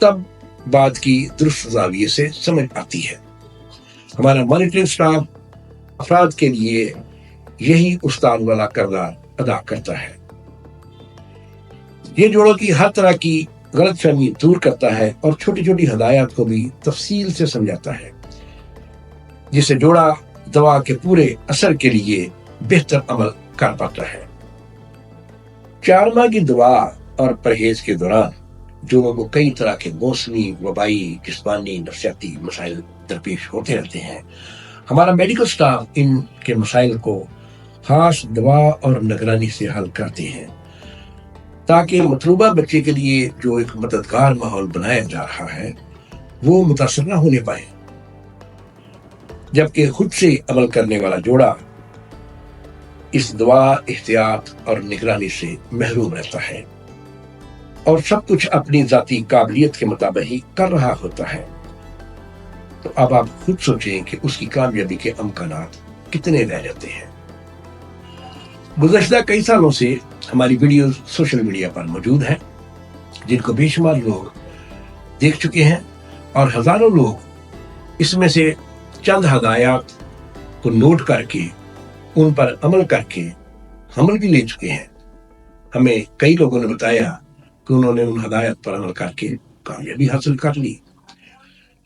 تب بات کی درست زاویے سے سمجھ آتی ہے۔ ہمارا مانیٹرنگ سٹاف افراد کے لیے یہی استاد والا کردار ادا کرتا ہے۔ یہ جوڑوں کی ہر طرح کی غلط فہمی دور کرتا ہے اور چھوٹی چھوٹی ہدایات کو بھی تفصیل سے سمجھاتا ہے، جس سے جوڑا دوا کے پورے اثر کے لیے بہتر عمل کر پاتا ہے۔ 4 ماہ کی دوا اور پرہیز کے دوران جوڑوں کو کئی طرح کے موسمی، وبائی، جسمانی، نفسیاتی مسائل درپیش ہوتے رہتے ہیں۔ ہمارا میڈیکل سٹاف ان کے مسائل کو خاص دوا اور نگرانی سے حل کرتے ہیں، تاکہ مطلوبہ بچے کے لیے جو ایک مددگار ماحول بنایا جا رہا ہے وہ متاثر نہ ہونے پائے، جبکہ خود سے عمل کرنے والا جوڑا اس دوا، احتیاط اور نگرانی سے محروم رہتا ہے اور سب کچھ اپنی ذاتی قابلیت کے مطابق ہی کر رہا ہوتا ہے۔ تو اب آپ خود سوچیں کہ اس کی کامیابی کے امکانات کتنے رہ جاتے ہیں۔ گزشتہ کئی سالوں سے ہماری ویڈیوز سوشل میڈیا پر موجود ہیں، جن کو بے شمار لوگ دیکھ چکے ہیں، اور ہزاروں لوگ اس میں سے چند ہدایات کو نوٹ کر کے ان پر عمل کر کے عمل بھی لے چکے ہیں۔ ہمیں کئی لوگوں نے بتایا کہ انہوں نے ان ہدایات پر عمل کر کے کامیابی حاصل کر لی،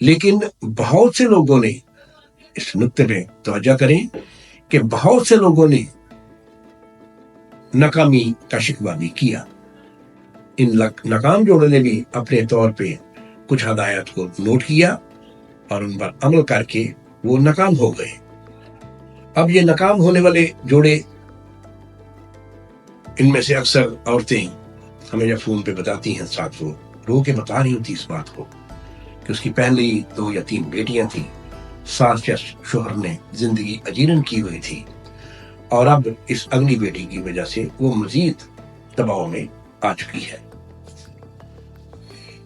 لیکن بہت سے لوگوں نے، اس نقطے پہ توجہ کریں کہ بہت سے لوگوں نے ناکامی کا شکوہ بھی کیا۔ ان ناکام جوڑوں نے بھی اپنے طور پہ کچھ ہدایات کو نوٹ کیا اور ان پر عمل کر کے وہ ناکام ہو گئے۔ اب یہ ناکام ہونے والے جوڑے، ان میں سے اکثر عورتیں ہمیں جب فون پہ بتاتی ہیں، ساتھ وہ رو کے بتا رہی ہوتی اس بات کو کہ اس کی پہلی 2 یا 3 بیٹیاں تھیں، ساس یا شوہر نے زندگی اجیرن کی ہوئی تھی، اور اب اس اگلی بیٹی کی وجہ سے وہ مزید دباؤ میں آ چکی ہے۔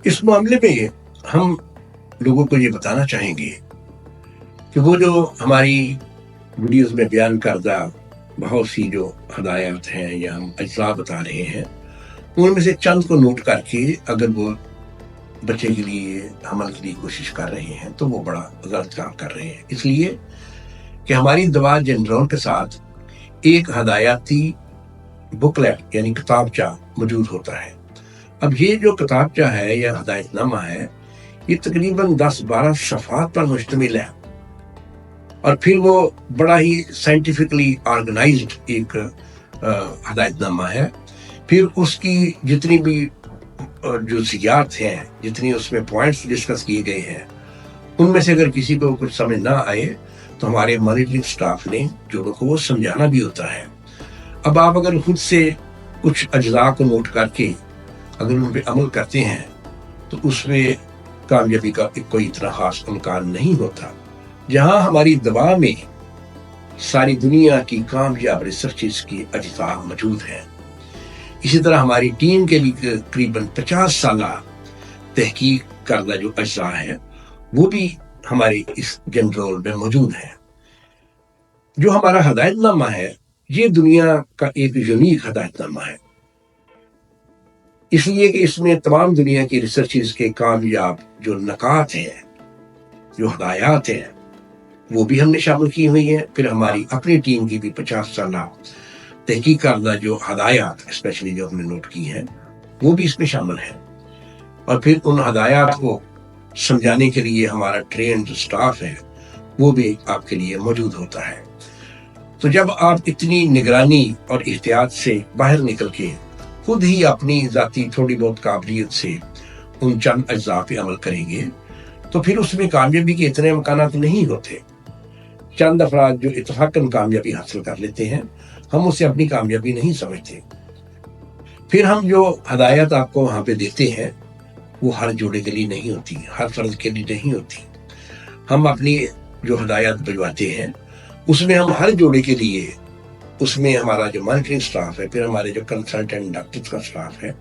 اس معاملے میں ہم لوگوں کو یہ بتانا چاہیں گے کہ وہ جو ہماری ویڈیوز میں بیان کردہ بہت سی جو ہدایات ہیں یا ہم اجزاء بتا رہے ہیں، ان میں سے چند کو نوٹ کر کے اگر وہ بچے کے لیے عمل کی کوشش کر رہے ہیں تو وہ بڑا غلط کام کر رہے ہیں، اس لیے کہ ہماری دوا جنرول کے ساتھ ایک ہدایاتی بکلیٹ یعنی کتابچہ موجود ہوتا ہے۔ اب یہ جو کتابچہ ہے یا ہدایت نامہ ہے، یہ تقریباً 10-12 صفحات پر مشتمل ہے، اور پھر وہ بڑا ہی سائنٹیفکلی آرگنائزڈ ایک ہدایت نامہ ہے۔ پھر اس کی جتنی بھی جزئیات ہیں، جتنی اس میں پوائنٹس ڈسکس کیے گئے ہیں، ان میں سے اگر کسی کو کچھ سمجھ نہ آئے تو ہمارے مانیٹرنگ سٹاف نے جوڑوں کو وہ سمجھانا بھی ہوتا ہے۔ اب آپ اگر خود سے کچھ اجزاء کو نوٹ کر کے اگر ان پہ عمل کرتے ہیں تو اس میں کامیابی کا کوئی اتنا خاص امکان نہیں ہوتا۔ جہاں ہماری دوا میں ساری دنیا کی کامیاب ریسرچز کی اجزاء موجود ہیں، اسی طرح ہماری ٹیم کے بھی تقریباً 50 سالہ تحقیق کردہ جو اجزاء ہیں وہ بھی ہمارے اس جنرول میں موجود ہیں۔ جو ہمارا ہدایت نامہ ہے یہ دنیا کا ایک یونیک ہدایت نامہ ہے، اس لیے کہ اس میں تمام دنیا کی ریسرچز کے کامیاب جو نکات ہیں، جو ہدایات ہیں، وہ بھی ہم نے شامل کی ہوئی ہیں۔ پھر ہماری اپنی ٹیم کی بھی 50 سالہ تحقیق کردہ جو ہدایات اسپیشلی جو ہم نے نوٹ کی ہیں وہ بھی اس میں شامل ہیں، اور پھر ان ہدایات کو سمجھانے کے لیے ہمارا ٹرینڈ سٹاف ہے وہ بھی آپ کے لیے موجود ہوتا ہے۔ تو جب آپ اتنی نگرانی اور احتیاط سے باہر نکل کے خود ہی اپنی ذاتی تھوڑی بہت قابلیت سے ان چند اجزاء پہ عمل کریں گے تو پھر اس میں کامیابی کے اتنے امکانات نہیں ہوتے۔ چند افراد جو اتفاقاً کامیابی حاصل کر لیتے ہیں، ہم اسے اپنی کامیابی نہیں سمجھتے۔ پھر ہم جو ہدایت آپ کو وہاں پہ دیتے ہیں وہ ہر جوڑے کے لیے نہیں ہوتی، ہر فرد کے لیے نہیں ہوتی۔ ہم اپنی جو ہدایت بھجواتے ہیں اس میں ہم ہر جوڑے کے لیے، اس میں ہمارا جو مانیٹرنگ سٹاف ہے، پھر ہمارے جو کنسلٹنٹ ڈاکٹر کا سٹاف ہے،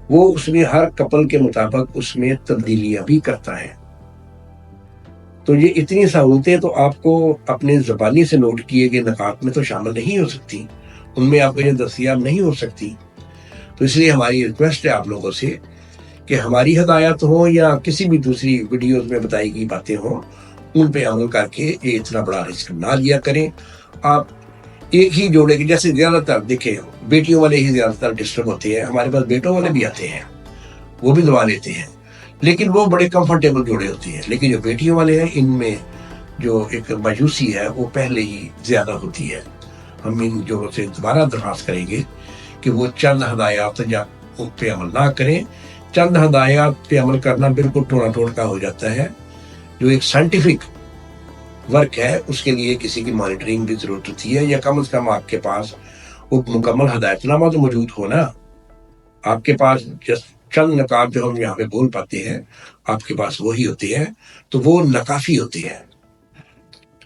وہ اس میں ہر کپل کے مطابق اس میں تبدیلیاں بھی کرتا ہے۔ تو یہ اتنی سہولتیں تو آپ کو اپنے زبانی سے نوٹ کیے گئے نکات میں تو شامل نہیں ہو سکتی، ان میں آپ کو یہ دستیاب نہیں ہو سکتی۔ تو اس لیے ہماری ریکویسٹ ہے آپ لوگوں سے کہ ہماری ہدایات ہوں یا کسی بھی دوسری ویڈیوز میں بتائی گئی باتیں ہوں، ان پہ عمل کر کے یہ اتنا بڑا رسک نہ لیا کریں۔ آپ ایک ہی جوڑے کی، جیسے زیادہ تر دیکھیں بیٹیوں والے ہی زیادہ تر ڈسٹرب ہوتے ہیں، ہمارے پاس بیٹوں والے بھی آتے ہیں، وہ بھی دعا لیتے ہیں، لیکن وہ بڑے کمفرٹیبل جوڑے ہوتے ہیں۔ لیکن جو بیٹیوں والے ہیں، ان میں جو ایک مایوسی ہے وہ پہلے ہی زیادہ ہوتی ہے۔ ہم ان جوڑوں سے دوبارہ درخواست کریں گے کہ وہ چند ہدایات یا ان پہ عمل نہ کریں۔ چند ہدایات پہ عمل کرنا بالکل ٹونا ٹوٹکا ہو جاتا ہے۔ جو ایک سائنٹیفک ورک ہے اس کے لیے کسی کی مانیٹرنگ بھی ضرورت ہوتی ہے، یا کم از کم آپ کے پاس وہ مکمل ہدایت نامہ تو موجود ہو نا۔ آپ کے پاس جس چند نکات جو ہم یہاں پہ بول پاتے ہیں آپ کے پاس وہی ہوتے ہیں، تو وہ ناکافی ہوتی ہے۔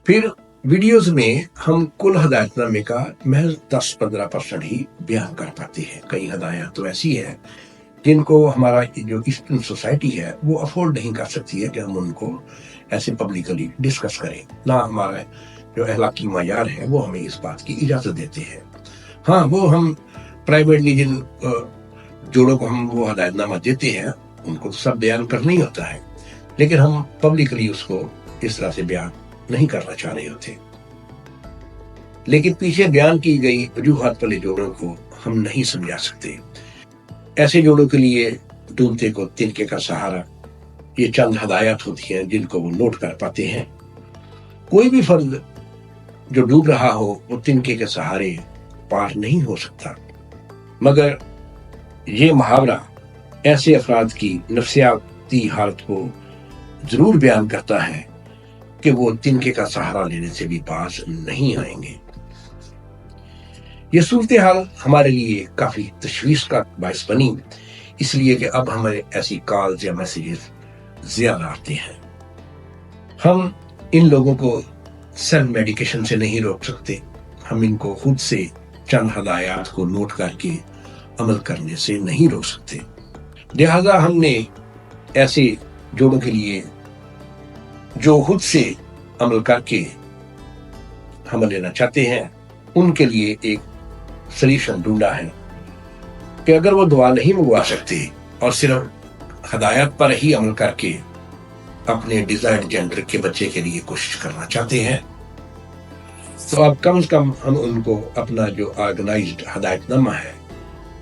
پھر ویڈیوز میں ہم کل ہدایت نامے کا محض 10-15% ہی بیان کر پاتے ہیں۔ کئی ہدایات تو ایسی ہے جن کو ہمارا جو ایسٹرن سوسائٹی ہے وہ افورڈ نہیں کر سکتی ہے کہ ہم ان کو ایسے پبلکلی ڈسکس کریں، نہ ہمارا جو اخلاقی معیار ہے وہ ہمیں اس بات کی اجازت دیتے ہیں۔ ہاں، وہ ہم پرائیویٹلی جن جوڑوں کو ہم وہ ہدایت نامہ دیتے ہیں ان کو سب بیان کرنا ہی ہوتا ہے، لیکن ہم پبلکلی اس کو اس طرح سے بیان نہیں کرنا چاہ رہے ہوتے۔ لیکن پیچھے بیان کی گئی وجوہات والے جوڑوں کو ہم نہیں سمجھا سکتے۔ ایسے جوڑوں کے لیے ڈوبتے کو تنکے کا سہارا، یہ چند ہدایات ہوتی ہیں جن کو وہ نوٹ کر پاتے ہیں۔ کوئی بھی فرد جو ڈوب رہا ہو وہ تنکے کے سہارے پار نہیں ہو سکتا، مگر یہ محاورہ ایسے افراد کی نفسیاتی حالت کو ضرور بیان کرتا ہے کہ وہ تنکے کا سہارا لینے سے بھی باز نہیں آئیں گے۔ یہ صورتحال ہمارے لیے کافی تشویش کا باعث بنی، اس لیے کہ اب ہمیں ایسی کالز یا میسیجز زیادہ آتے ہیں۔ ہم ان لوگوں کو سیلف میڈیکیشن سے نہیں روک سکتے، ہم ان کو خود سے چند ہدایات کو نوٹ کر کے عمل کرنے سے نہیں روک سکتے۔ لہذا ہم نے ایسے جوڑوں کے لیے جو خود سے عمل کر کے عمل لینا چاہتے ہیں ان کے لیے ایک سلیوشن ڈھونڈا ہے کہ اگر وہ دعا نہیں منگوا سکتے اور صرف ہدایات پر ہی عمل کر کے اپنے ڈیزائرڈ جینڈر کے بچے کے لیے کوشش کرنا چاہتے ہیں، تو اب کم از کم ہم ان کو اپنا جو آرگنائزڈ ہدایت نامہ ہے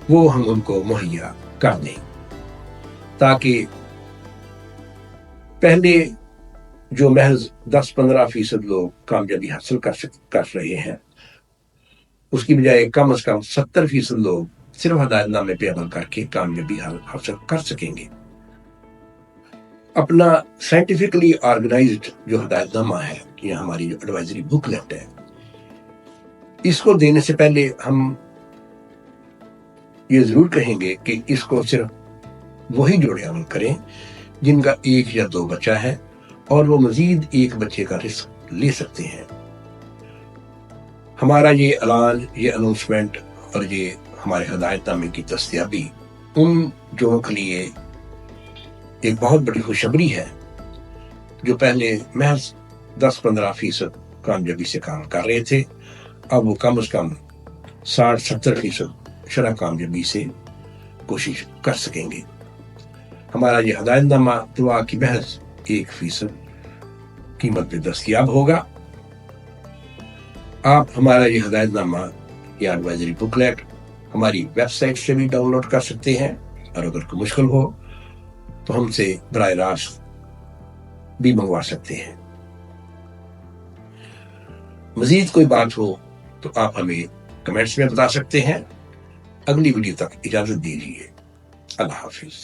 وہ ہم ان کو مہیا کر دیں، تاکہ پہلے جو محض 10-15% لوگ کامیابی حاصل کر رہے ہیں اس کی بجائے کم از کم 70% لوگ صرف ہدایت نامے پہ عمل کر کے کامیابی حاصل کر سکیں گے۔ اپنا سائنٹیفکلی آرگنائزڈ جو ہدایت نامہ ہے یا ہماری جو ایڈوائزری بک لیفٹ ہے، اس کو دینے سے پہلے ہم یہ ضرور کہیں گے کہ اس کو صرف وہی جوڑے عمل کریں جن کا 1 یا 2 بچہ ہے اور وہ مزید 1 بچے کا رسک لے سکتے ہیں۔ ہمارا یہ اعلان، یہ اناؤنسمنٹ اور یہ ہمارے ہدایت نامے کی دستیابی ان جوڑوں کے لیے ایک بہت بڑی خوشخبری ہے جو پہلے محض 10-15% کامیابی سے کام کر رہے تھے، اب وہ کم از کم 60-70% شرح کامیابی سے کوشش کر سکیں گے۔ ہمارا یہ ہدایت نامہ دعا کی محض 1% قیمت پہ دستیاب ہوگا۔ آپ ہمارا یہ ہدایت نامہ یا ایڈوائزری بکلیٹ ہماری ویب سائٹ سے بھی ڈاؤن لوڈ کر سکتے ہیں، اور اگر کوئی مشکل ہو تو ہم سے براہ راست بھی منگوا سکتے ہیں۔ مزید کوئی بات ہو تو آپ ہمیں کمنٹس میں بتا سکتے ہیں۔ اگلی ویڈیو تک اجازت دیجیے۔ اللہ حافظ۔